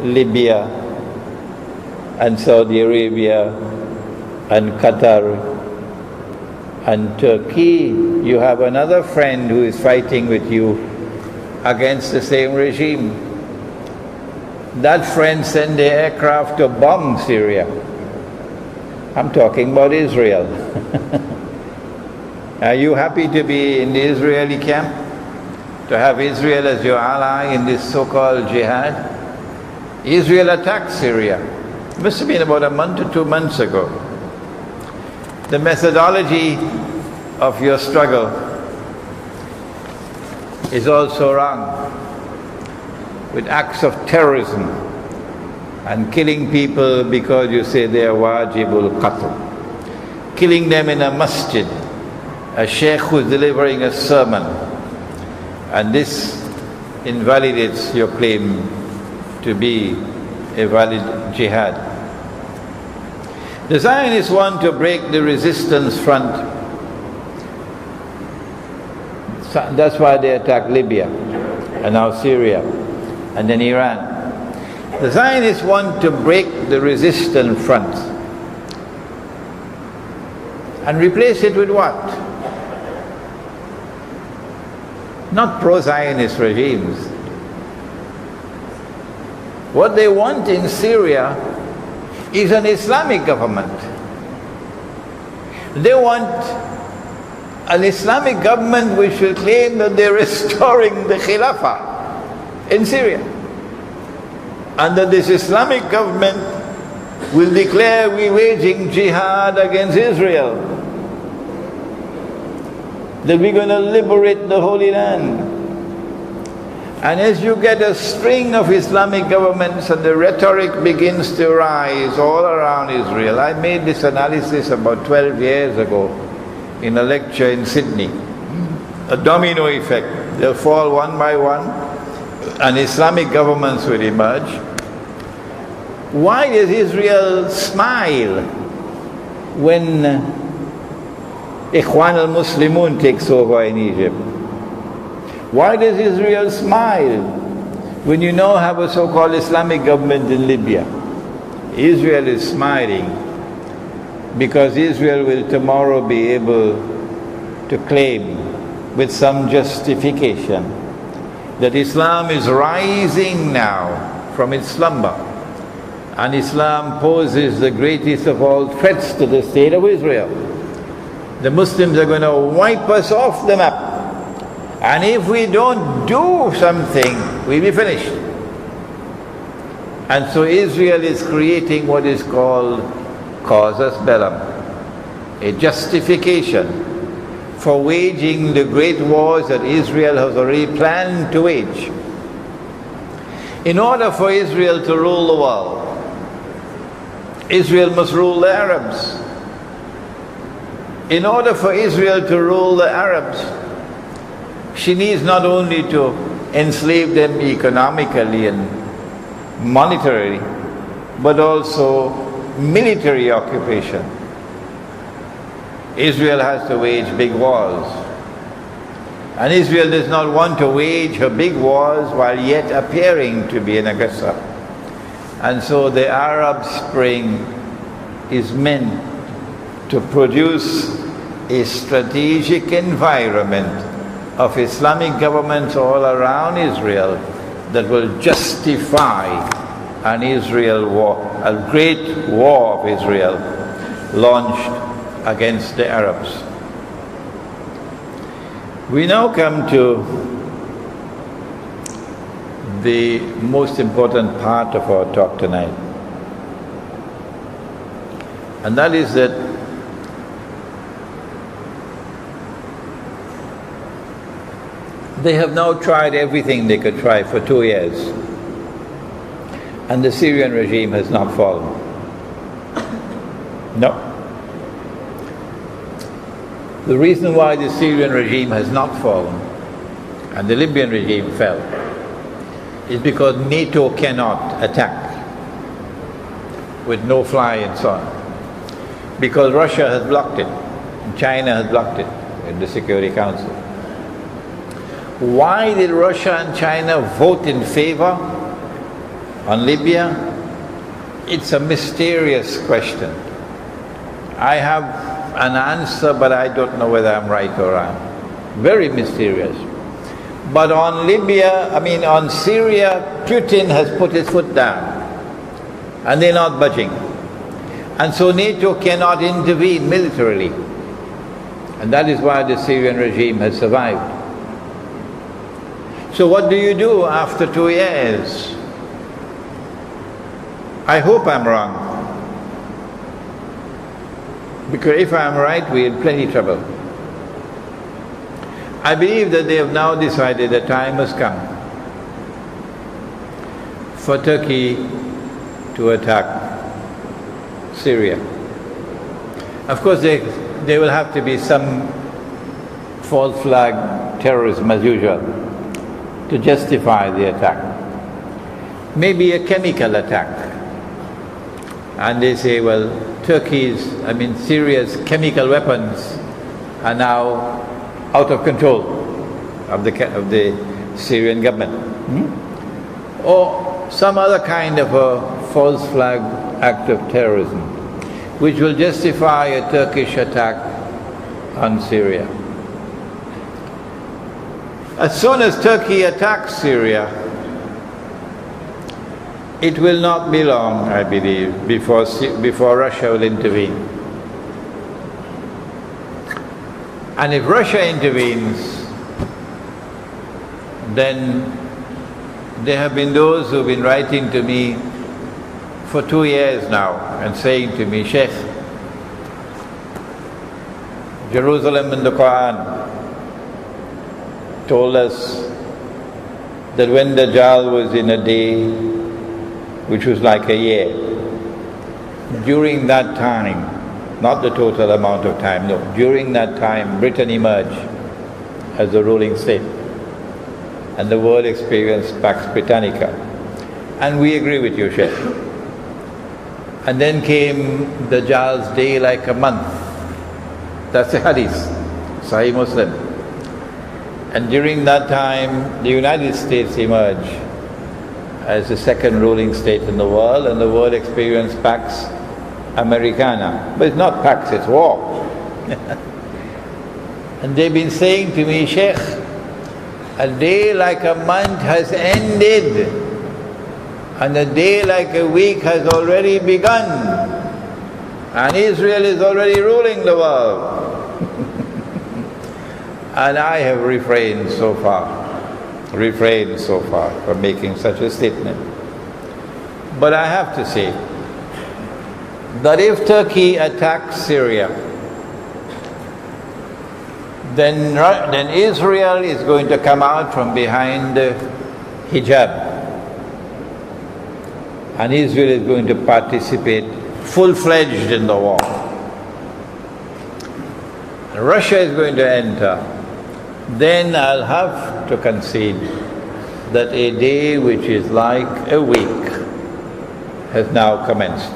Libya and Saudi Arabia and Qatar and Turkey. You have another friend who is fighting with you against the same regime. That friend sent their aircraft to bomb Syria. I'm talking about Israel. Are you happy to be in the Israeli camp? To have Israel as your ally in this so-called jihad? Israel attacked Syria. It must have been about a month or 2 months ago. The methodology of your struggle is also wrong, with acts of terrorism and killing people because you say they are wajibul qatl, killing them in a masjid, a sheikh who is delivering a sermon, and this invalidates your claim to be a valid jihad. The Zionists want to break the resistance front. That's why they attacked Libya and now Syria and then Iran. The Zionists want to break the resistance front and replace it with what? Not pro-Zionist regimes. What they want in Syria is an Islamic government. They want an Islamic government which will claim that they're restoring the Khilafah in Syria. And that this Islamic government will declare we're waging jihad against Israel. That we're going to liberate the Holy Land. And as you get a string of Islamic governments and the rhetoric begins to rise all around Israel. I made this analysis about 12 years ago in a lecture in Sydney. A domino effect. They'll fall one by one and Islamic governments will emerge. Why does Israel smile when Ikhwan al-Muslimun takes over in Egypt? Why does Israel smile when you now have a so-called Islamic government in Libya? Israel is smiling because Israel will tomorrow be able to claim with some justification that Islam is rising now from its slumber, and Islam poses the greatest of all threats to the state of Israel. The Muslims are going to wipe us off the map. And if we don't do something, we'll be finished. And so Israel is creating what is called casus bellum, a justification for waging the great wars that Israel has already planned to wage. In order for Israel to rule the world, Israel must rule the Arabs. In order for Israel to rule the Arabs, she needs not only to enslave them economically and monetarily, but also military occupation. Israel has to wage big wars. And Israel does not want to wage her big wars while yet appearing to be an aggressor. And so the Arab Spring is meant to produce a strategic environment of Islamic governments all around Israel that will justify an Israel war, a great war of Israel launched against the Arabs. We now come to the most important part of our talk tonight, and that is that they have now tried everything they could try for 2 years, and the Syrian regime has not fallen. No. The reason why the Syrian regime has not fallen and the Libyan regime fell is because NATO cannot attack with no fly and so on. Because Russia has blocked it, and China has blocked it in the Security Council. Why did Russia and China vote in favor on Libya? It's a mysterious question. I have an answer, but I don't know whether I'm right or wrong. Very mysterious. But on on Syria, Putin has put his foot down, and they're not budging. And so NATO cannot intervene militarily. And that is why the Syrian regime has survived. So what do you do after 2 years? I hope I'm wrong. Because if I'm right, we're in plenty of trouble. I believe that they have now decided the time has come for Turkey to attack Syria. Of course, there will have to be some false flag terrorism as usual to justify the attack. Maybe a chemical attack. And they say, well, Syria's chemical weapons are now out of control of the Syrian government. Or some other kind of a false flag act of terrorism, which will justify a Turkish attack on Syria. As soon as Turkey attacks Syria, it will not be long, I believe, before Russia will intervene. And if Russia intervenes, then there have been those who have been writing to me for 2 years now and saying to me, Sheikh, Jerusalem in the Quran told us that when Dajjal was in a day which was like a year, during that time, not the total amount of time, no, during that time Britain emerged as the ruling state and the world experienced Pax Britannica. And we agree with you, Sheikh. And then came Dajjal's day like a month. That's the hadith, Sahih Muslim. And during that time, the United States emerged as the second ruling state in the world, and the world experienced Pax Americana. But it's not Pax, it's war. And they've been saying to me, Sheikh, a day like a month has ended, and a day like a week has already begun, and Israel is already ruling the world. And I have refrained so far from making such a statement. But I have to say that if Turkey attacks Syria, then Israel is going to come out from behind the hijab, and Israel is going to participate full-fledged in the war. Russia is going to enter. Then I'll have to concede that a day which is like a week has now commenced.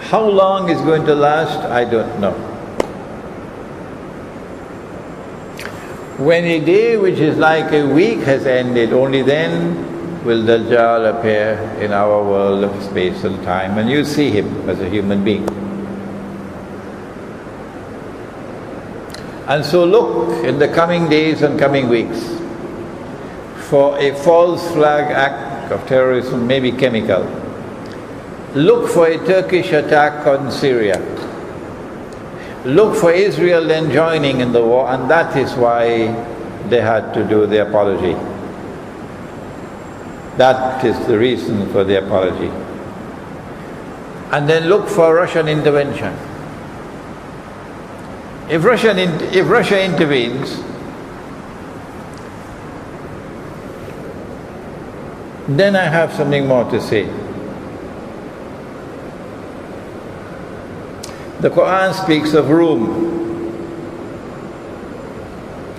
How long it's going to last, I don't know. When a day which is like a week has ended, only then will Dajjal appear in our world of space and time, and you see him as a human being. And so look in the coming days and coming weeks for a false flag act attack of terrorism, maybe chemical. Look for a Turkish attack on Syria. Look for Israel then joining in the war, and that is why they had to do the apology. That is the reason for the apology. And then look for Russian intervention. If Russia intervenes, then I have something more to say. The Quran speaks of Rome.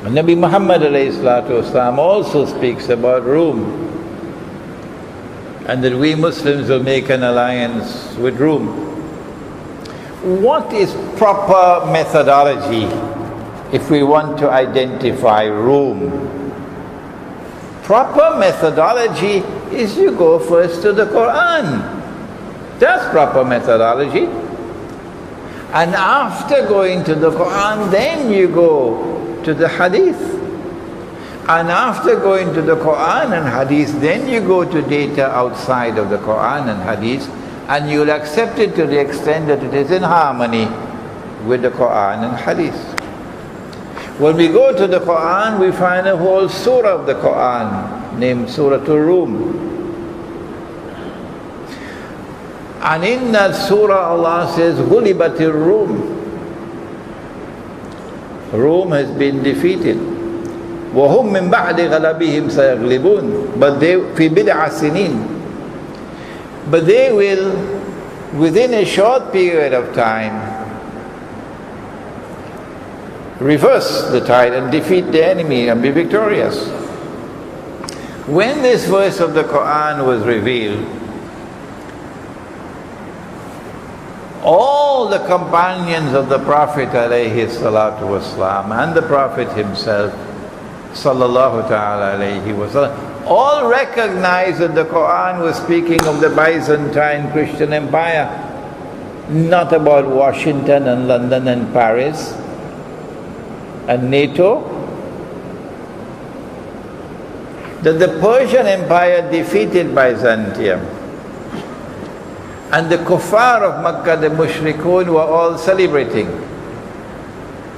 And Nabi Muhammad ﷺ also speaks about Rome, and that we Muslims will make an alliance with Rome. What is proper methodology if we want to identify Rome? Proper methodology is you go first to the Quran. That's proper methodology. And after going to the Quran, then you go to the Hadith. And after going to the Quran and Hadith, then you go to data outside of the Quran and Hadith, and you'll accept it to the extent that it is in harmony with the Quran and Hadith. When we go to the Quran, we find a whole surah of the Quran named Surah Rum. And in that surah Allah says, Ghulibatir Rum. Rome has been defeated. وَهُمْ مِنْ بَعْدِ غَلَبِهِمْ سَيَغْلِبُونَ. But they, فِي بِدْعَ سِنِينَ. But they will, within a short period of time, reverse the tide and defeat the enemy and be victorious. When this verse of the Quran was revealed, all the companions of the Prophet ﷺ and the Prophet himself sallallahu ta'ala alayhi wasallam all recognized that the Quran was speaking of the Byzantine Christian Empire, not about Washington and London and Paris and NATO. That the Persian Empire defeated Byzantium, and the kuffar of Makkah, the mushrikun, were all celebrating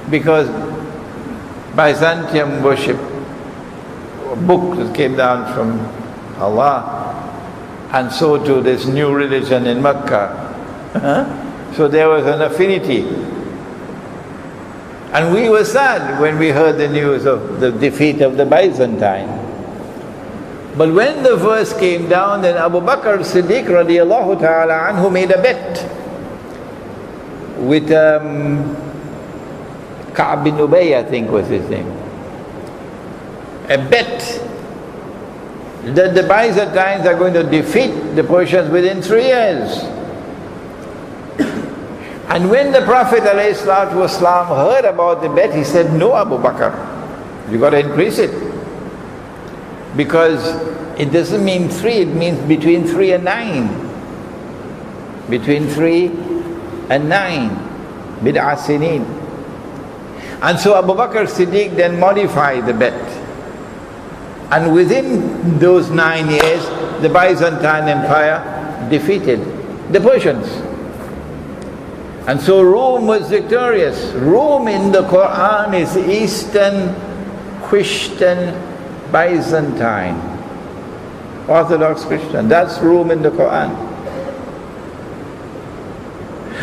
because Byzantium worship, a book that came down from Allah, and so too this new religion in Makkah. So there was an affinity. And we were sad when we heard the news of the defeat of the Byzantine. But when the verse came down, then Abu Bakr Siddiq radiallahu ta'ala anhu made a bet with Ka'b bin Ubay, I think was his name. A bet that the Byzantines are going to defeat the Persians within 3 years. And when the Prophet ﷺ heard about the bet, he said, no, Abu Bakr, you got to increase it. Because it doesn't mean 3, it means between 3 and 9. Between 3 and 9. Bid'ah sinin. And so Abu Bakr Siddiq then modified the bet. And within those 9 years, the Byzantine Empire defeated the Persians. And so Rome was victorious. Rome in the Quran is Eastern Christian Byzantine, Orthodox Christian. That's Rome in the Quran.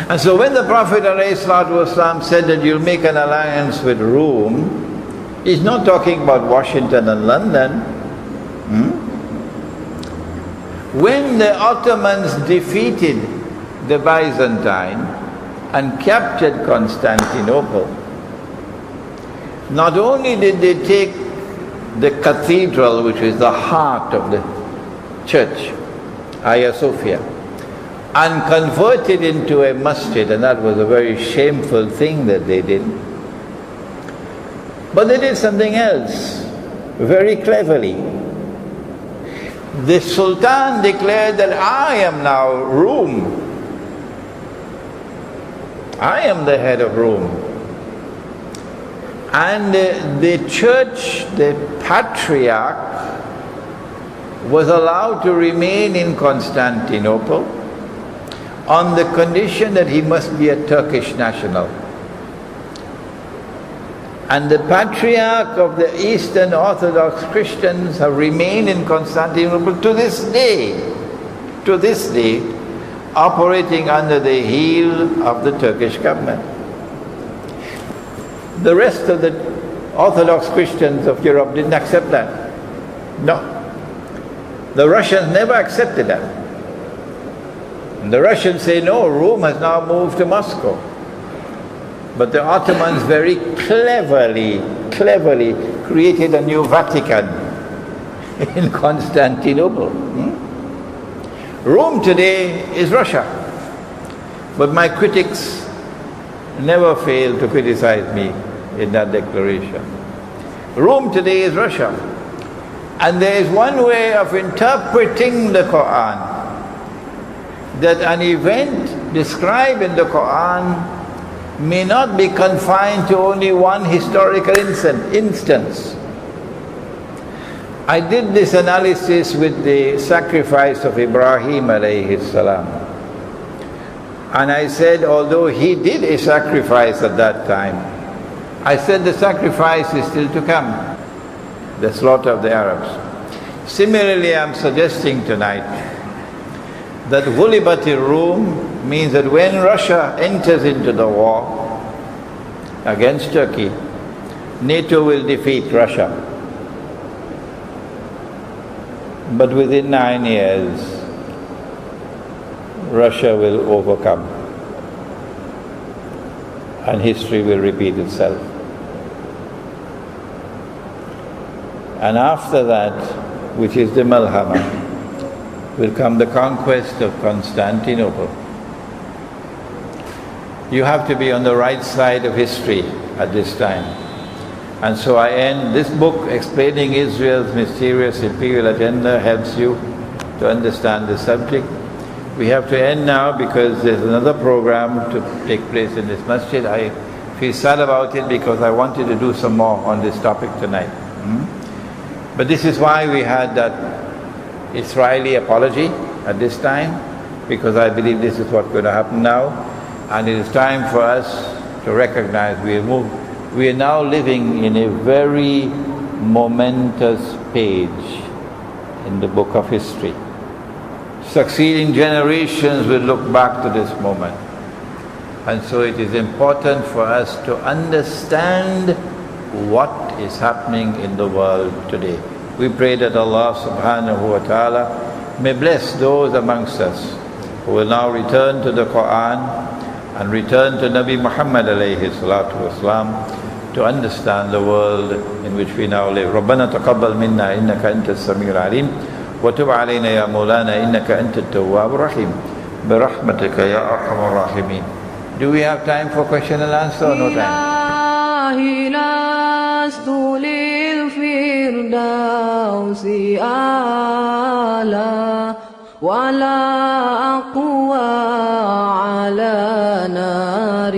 And so when the Prophet ﷺ said that you'll make an alliance with Rome, he's not talking about Washington and London. When the Ottomans defeated the Byzantine and captured Constantinople, not only did they take the cathedral, which is the heart of the church, Hagia Sophia, and convert it into a masjid, and that was a very shameful thing that they did. But they did something else, very cleverly. The Sultan declared that I am now Rome. I am the head of Rome. And the church, the patriarch, was allowed to remain in Constantinople on the condition that he must be a Turkish national. And the Patriarch of the Eastern Orthodox Christians have remained in Constantinople to this day, operating under the heel of the Turkish government. The rest of the Orthodox Christians of Europe didn't accept that. No. The Russians never accepted that. And the Russians say, no, Rome has now moved to Moscow. But the Ottomans very cleverly created a new Vatican in Constantinople. Rome today is Russia. But my critics never fail to criticize me in that declaration. Rome today is Russia. And there is one way of interpreting the Quran, that an event described in the Quran may not be confined to only one historical instance. I did this analysis with the sacrifice of Ibrahim alayhi salam. And I said, although he did a sacrifice at that time, I said the sacrifice is still to come, the slaughter of the Arabs. Similarly, I'm suggesting tonight that Ghulibatir Rum means that when Russia enters into the war against Turkey, NATO will defeat Russia. But within 9 years, Russia will overcome, and history will repeat itself. And after that, which is the Malhama, will come the conquest of Constantinople. You have to be on the right side of history at this time. And so I end this book explaining Israel's mysterious imperial agenda helps you to understand the subject. We have to end now because there's another program to take place in this masjid. I feel sad about it because I wanted to do some more on this topic tonight. But this is why we had that Israeli apology at this time, because I believe this is what's going to happen now. And it is time for us to recognize we are now living in a very momentous page in the book of history. Succeeding generations will look back to this moment. And so it is important for us to understand what is happening in the world today. We pray that Allah subhanahu wa ta'ala may bless those amongst us who will now return to the Quran and return to Nabi Muhammad alayhi salatu wasalam to understand the world in which we now live. رَبَّنَا تَقَبَّلْ مِنَّا إِنَّكَ أَنْتَ السَّمِيعُ الْعَلِيمُ وَتُبْ عَلَيْنَا يَا مَوْلَانَا إِنَّكَ أَنْتَ التَّوَّابُ الرَّحِيمُ بِرَحْمَتِكَ يَا أَرْحَمَ الرَّاحِمِينَ. Do we have time for question and answer or no time? ولا أقوى على نار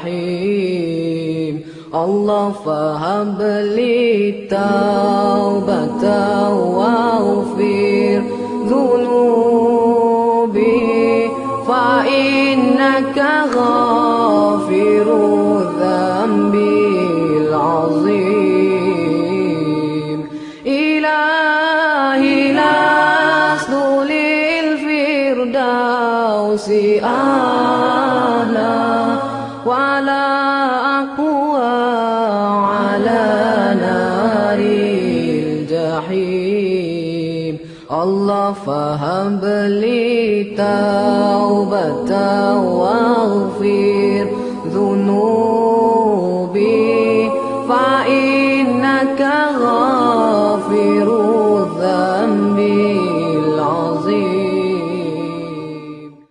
الجحيم الله فهب لي توبة واغفر ذنوبي فإنك غافر الذنب العظيم إلهي لست للفردوس أهلا ولا أقوى على نار الجحيم الله فهب لي توبة واغفر ذنوبي